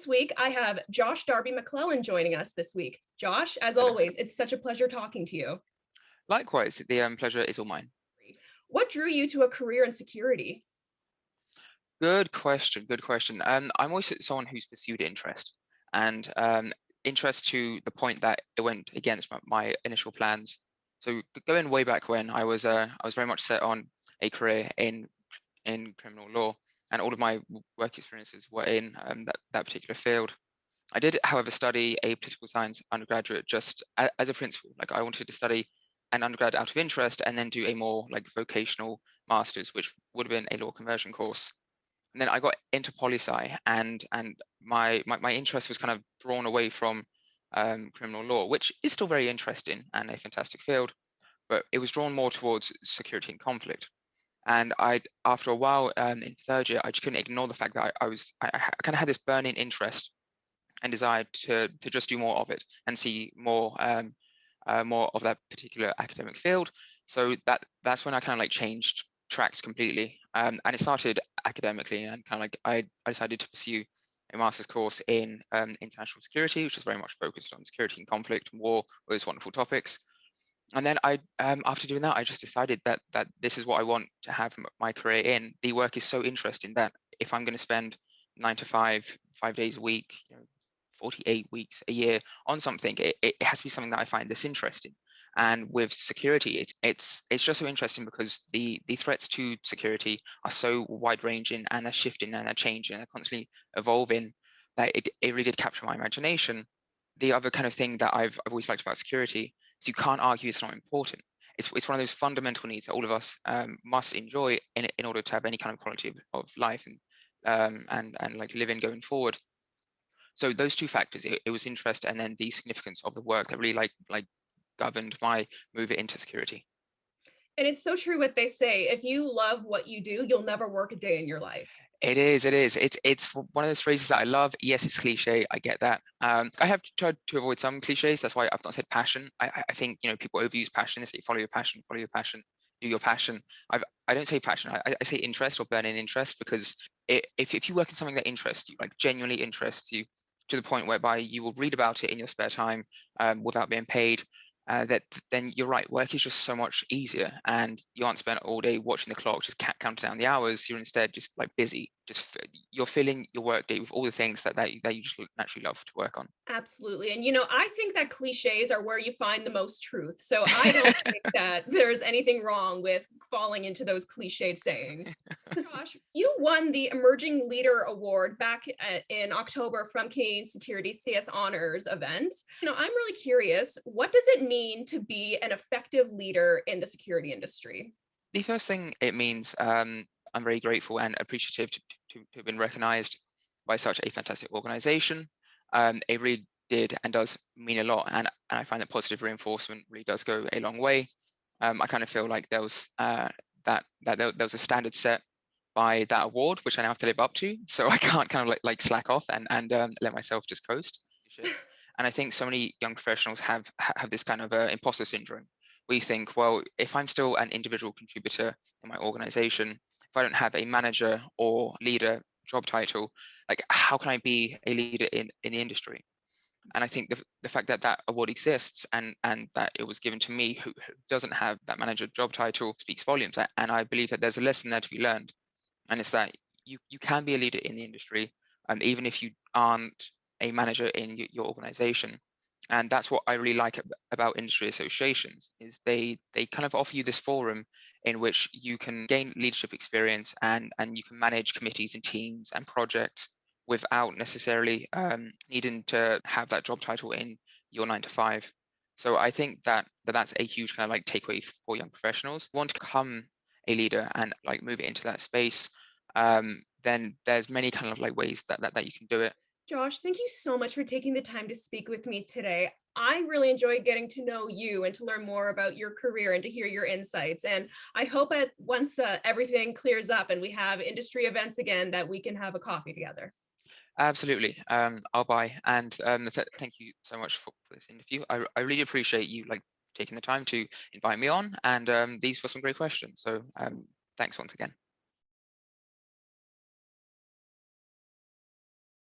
This week, I have Josh Darby MacLellan joining us this week. Josh, as Hello. always, it's such a pleasure talking to you. Likewise, the pleasure is all mine. What drew you to a career in security? Good question. Good question. I'm always someone who's pursued interest, and interest to the point that it went against my initial plans. So going way back when I was very much set on a career in criminal law, and all of my work experiences were in that particular field. I did, however, study a political science undergraduate just as a principle. Like I wanted to study an undergrad out of interest and then do a more like vocational master's, which would have been a law conversion course. And then I got into poli sci, and my interest was kind of drawn away from criminal law, which is still very interesting and a fantastic field, but it was drawn more towards security and conflict. And after a while in third year, I just couldn't ignore the fact that I kind of had this burning interest and desired to just do more of it and see more of that particular academic field. So that's when I kind of like changed tracks completely, and it started academically, and kind of like I decided to pursue a master's course in international security, which was very much focused on security and conflict, war, all those wonderful topics. And then after doing that, I just decided that this is what I want to have my career in. The work is so interesting that if I'm going to spend 9 to 5, 5 days a week, 48 weeks a year on something, it has to be something that I find this interesting. And with security, it's just so interesting because the threats to security are so wide ranging, and they're shifting and they're changing and they're constantly evolving, that it really did capture my imagination. The other kind of thing that I've always liked about security is you can't argue it's not important. It's one of those fundamental needs that all of us must enjoy in order to have any kind of quality of life and like living going forward. So those two factors, it was interest and then the significance of the work, that really like governed my move into security. And it's so true what they say. If you love what you do, you'll never work a day in your life. It is. It is. It's one of those phrases that I love. Yes, it's cliche. I get that. I have tried to avoid some cliches. That's why I've not said passion. I think people overuse passion. They say follow your passion, do your passion. I don't say passion. I say interest or burning interest, because if you work in something that interests you, like genuinely interests you, to the point whereby you will read about it in your spare time without being paid, that then you're right. Work is just so much easier, and you aren't spent all day watching the clock, just counting down the hours. You're instead just like busy. You're filling your work day with all the things that you just naturally love to work on. Absolutely. And I think that cliches are where you find the most truth. So I don't think that there's anything wrong with falling into those cliched sayings. Josh, you won the Emerging Leader Award back in October from Canadian Security CS Honors event. I'm really curious, what does it mean to be an effective leader in the security industry? The first thing it means, I'm very grateful and appreciative to have been recognized by such a fantastic organization. It really did and does mean a lot, and I find that positive reinforcement really does go a long way. I kind of feel like there was there was a standard set by that award, which I now have to live up to. So I can't kind of like slack off and let myself just coast. And I think so many young professionals have this kind of imposter syndrome. We think, well, if I'm still an individual contributor in my organization, if I don't have a manager or leader job title, like how can I be a leader in the industry? And I think the fact that that award exists and that it was given to me, who doesn't have that manager job title, speaks volumes. And I believe that there's a lesson there to be learned, and it's that you can be a leader in the industry, even if you aren't a manager in your organization. And that's what I really like about industry associations, is they kind of offer you this forum in which you can gain leadership experience, and you can manage committees and teams and projects without necessarily needing to have that job title in your 9 to 5. So I think that's a huge kind of like takeaway for young professionals. Want to become a leader and like move it into that space, then there's many kind of like ways that you can do it. Josh, thank you so much for taking the time to speak with me today. I really enjoyed getting to know you and to learn more about your career and to hear your insights. And I hope that once everything clears up and we have industry events again, that we can have a coffee together. Absolutely. I'll buy. And thank you so much for this interview. I really appreciate you like taking the time to invite me on. And these were some great questions. So thanks once again.